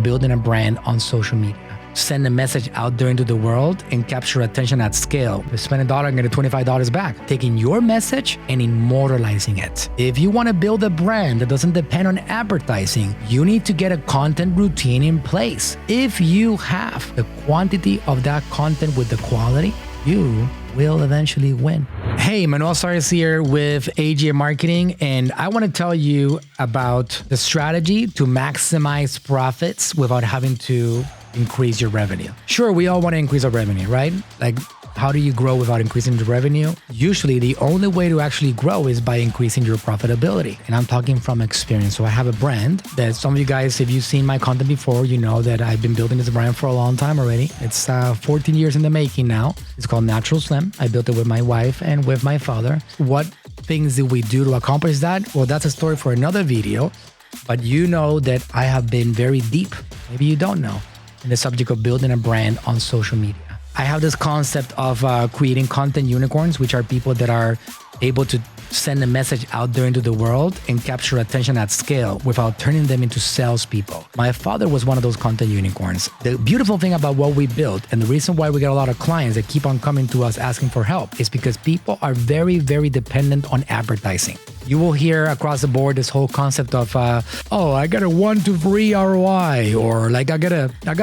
building a brand on social media. Send a message out there into the world and capture attention at scale. Spend $1 and get $25 back. Taking your message and immortalizing it. If you want to build a brand that doesn't depend on advertising, you need to get a content routine in place. If you have the quantity of that content with the quality, you will eventually win. Hey, Manuel Suarez here with AGA Marketing, and I want to tell you about the strategy to maximize profits without having to increase your revenue. Sure, we all want to increase our revenue, right? Like, how do you grow without increasing the revenue? Usually, the only way to actually grow is by increasing your profitability. And I'm talking from experience. So I have a brand that some of you guys, if you've seen my content before, you know that I've been building this brand for a long time already. It's 14 years in the making now. It's called Natural Slim. I built it with my wife and with my father. What things did we do to accomplish that? Well, that's a story for another video. But you know that I have been very deep, maybe you don't know, in the subject of building a brand on social media. I have this concept of creating content unicorns, which are people that are able to send a message out there into the world and capture attention at scale without turning them into salespeople. My father was one of those content unicorns. The beautiful thing about what we built, and the reason why we get a lot of clients that keep on coming to us asking for help, is because people are very, very dependent on advertising. You will hear across the board this whole concept of, I got a 1 to 3 ROI, or like I got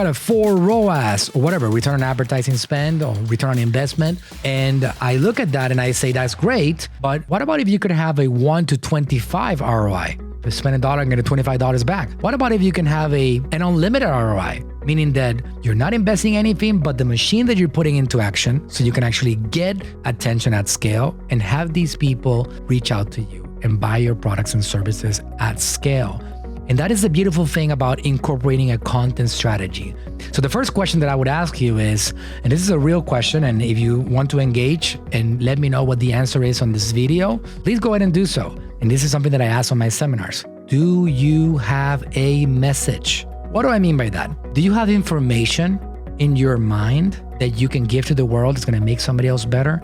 a 4 ROAS, or whatever, return on advertising spend or return on investment. And I look at that and I say, that's great, but what about if you could have a 1 to 25 ROI? Spend $1 and get $25 back. What about if you can have an unlimited ROI? Meaning that you're not investing anything but the machine that you're putting into action, so you can actually get attention at scale and have these people reach out to you and buy your products and services at scale. And that is the beautiful thing about incorporating a content strategy. So the first question that I would ask you is, and this is a real question, and if you want to engage and let me know what the answer is on this video, please go ahead and do so. And this is something that I ask on my seminars. Do you have a message? What do I mean by that? Do you have information in your mind that you can give to the world that's going to make somebody else better?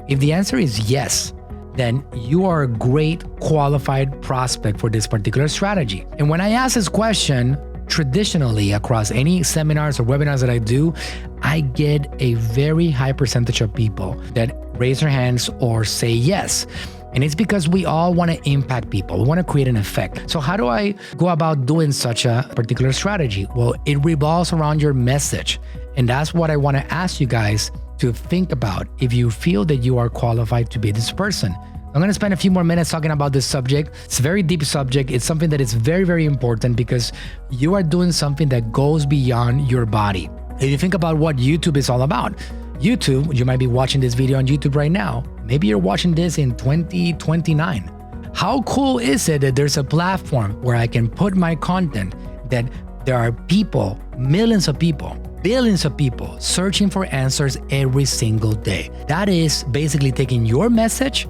If the answer is yes, then you are a great qualified prospect for this particular strategy. And when I ask this question, traditionally across any seminars or webinars that I do, I get a very high percentage of people that raise their hands or say yes. And it's because we all want to impact people. We want to create an effect. So how do I go about doing such a particular strategy? Well, it revolves around your message. And that's what I want to ask you guys to think about if you feel that you are qualified to be this person. I'm going to spend a few more minutes talking about this subject. It's a very deep subject. It's something that is very, very important because you are doing something that goes beyond your body. If you think about what YouTube is all about, YouTube, you might be watching this video on YouTube right now. Maybe you're watching this in 2029. How cool is it that there's a platform where I can put my content, that there are people, millions of people, billions of people searching for answers every single day? That is basically taking your message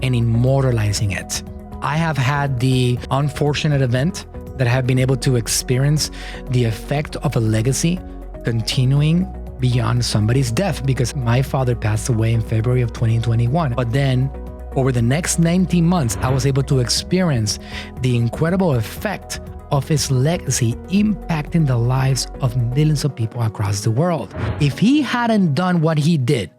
and immortalizing it. I have had the unfortunate event that I have been able to experience the effect of a legacy continuing beyond somebody's death, because my father passed away in February of 2021. But then over the next 19 months, I was able to experience the incredible effect of his legacy impacting the lives of millions of people across the world. If he hadn't done what he did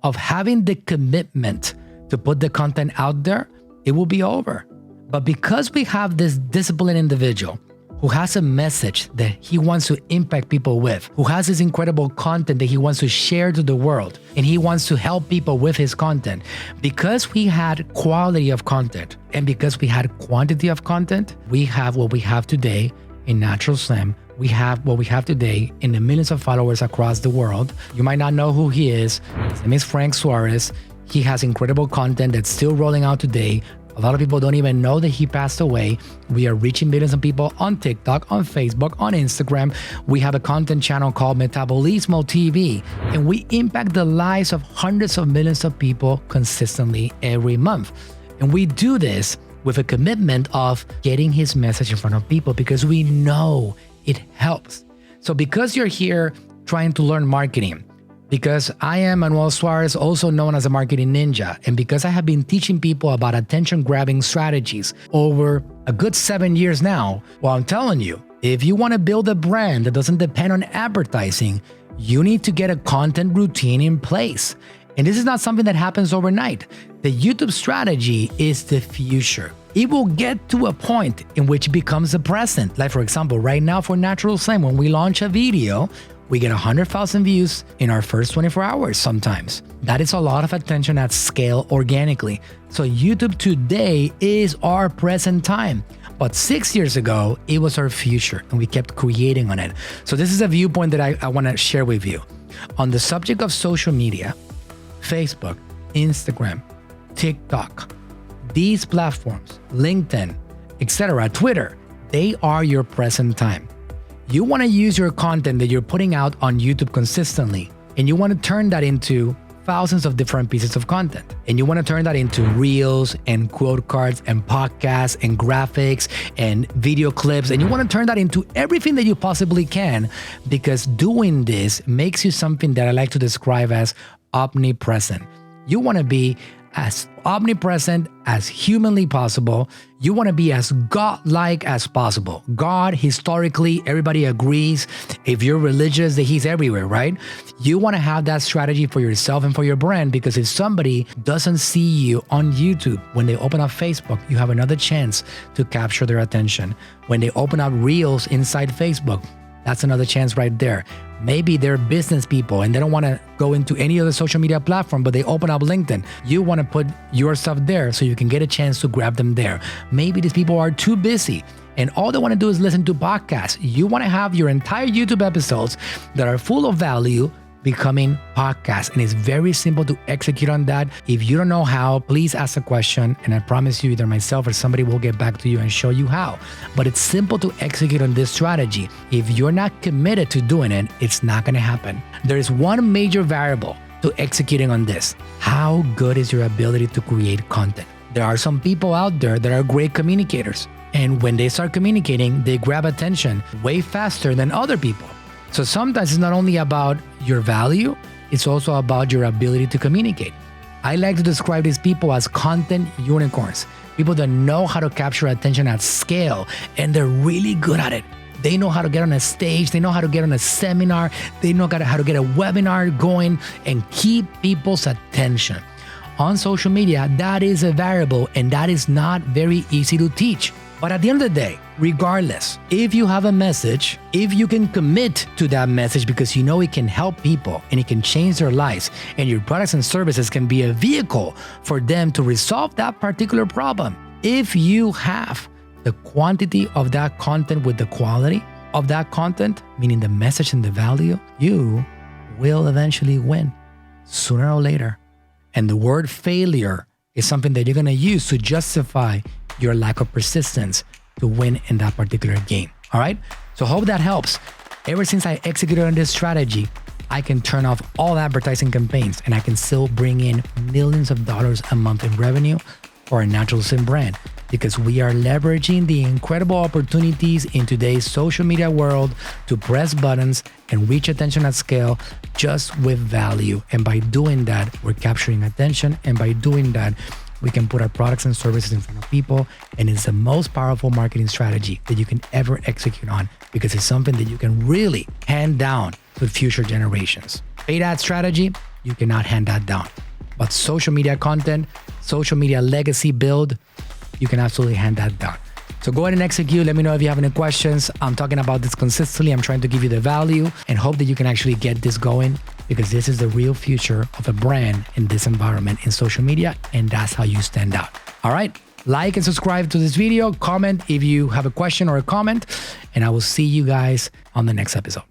of having the commitment to put the content out there, it will be over. But because we have this disciplined individual who has a message that he wants to impact people with, who has this incredible content that he wants to share to the world, and he wants to help people with his content, because we had quality of content and because we had quantity of content, we have what we have today in Natural Slim. We have what we have today in the millions of followers across the world. You might not know who he is. His name is Frank Suarez. He has incredible content that's still rolling out today. A lot of people don't even know that he passed away. We are reaching millions of people on TikTok, on Facebook, on Instagram. We have a content channel called Metabolismo TV, and we impact the lives of hundreds of millions of people consistently every month. And we do this with a commitment of getting his message in front of people because we know it helps. So because you're here trying to learn marketing, because I am Manuel Suarez, also known as a marketing ninja, and because I have been teaching people about attention-grabbing strategies over a good 7 years now, well, I'm telling you, If you want to build a brand that doesn't depend on advertising, you need to get a content routine in place. And this is not something that happens overnight. The YouTube strategy is the future. It will get to a point in which it becomes the present. Like, for example, right now for Natural Slim, when we launch a video, we get 100,000 views in our first 24 hours sometimes. That is a lot of attention at scale organically. So YouTube today is our present time. But 6 years ago, it was our future, and we kept creating on it. So this is a viewpoint that I want to share with you. On the subject of social media, Facebook, Instagram, TikTok, these platforms, LinkedIn, etc., Twitter, they are your present time. You want to use your content that you're putting out on YouTube consistently, and you want to turn that into thousands of different pieces of content. And you want to turn that into reels and quote cards and podcasts and graphics and video clips. And you want to turn that into everything that you possibly can, because doing this makes you something that I like to describe as omnipresent. You want to be as omnipresent as humanly possible. You want to be as God-like as possible. God, historically, everybody agrees. If you're religious, that he's everywhere, right? You want to have that strategy for yourself and for your brand, because if somebody doesn't see you on YouTube, when they open up Facebook, you have another chance to capture their attention. When they open up Reels inside Facebook, that's another chance right there. Maybe they're business people and they don't want to go into any other social media platform, but they open up LinkedIn. You want to put your stuff there so you can get a chance to grab them there. Maybe these people are too busy and all they want to do is listen to podcasts. You want to have your entire YouTube episodes that are full of value becoming podcasts. And it's very simple to execute on that. If you don't know how, please ask a question, and I promise you either myself or somebody will get back to you and show you how. But it's simple to execute on this strategy. If you're not committed to doing it, it's not going to happen. There is one major variable to executing on this. How good is your ability to create content? There are some people out there that are great communicators, and when they start communicating, they grab attention way faster than other people. So sometimes it's not only about your value, it's also about your ability to communicate. I like to describe these people as content unicorns, people that know how to capture attention at scale, and they're really good at it. They know how to get on a stage, they know how to get on a seminar, they know how to get a webinar going and keep people's attention. On social media, that is a variable, and that is not very easy to teach. But at the end of the day, regardless, if you have a message, if you can commit to that message because you know it can help people and it can change their lives, and your products and services can be a vehicle for them to resolve that particular problem, if you have the quantity of that content with the quality of that content, meaning the message and the value, you will eventually win sooner or later. And the word failure is something that you're going to use to justify your lack of persistence to win in that particular game. All right. So hope that helps. Ever since I executed on this strategy, I can turn off all advertising campaigns and I can still bring in millions of dollars a month in revenue for a Natural Slim brand, because we are leveraging the incredible opportunities in today's social media world to press buttons and reach attention at scale just with value. And by doing that, we're capturing attention. And by doing that, we can put our products and services in front of people. And it's the most powerful marketing strategy that you can ever execute on, because it's something that you can really hand down to future generations. Paid ad strategy, you cannot hand that down. But social media content, social media legacy build, you can absolutely hand that down. So go ahead and execute. Let me know if you have any questions. I'm talking about this consistently. I'm trying to give you the value and hope that you can actually get this going, because this is the real future of a brand in this environment in social media, and that's how you stand out. All right. Like and subscribe to this video. Comment if you have a question or a comment, and I will see you guys on the next episode.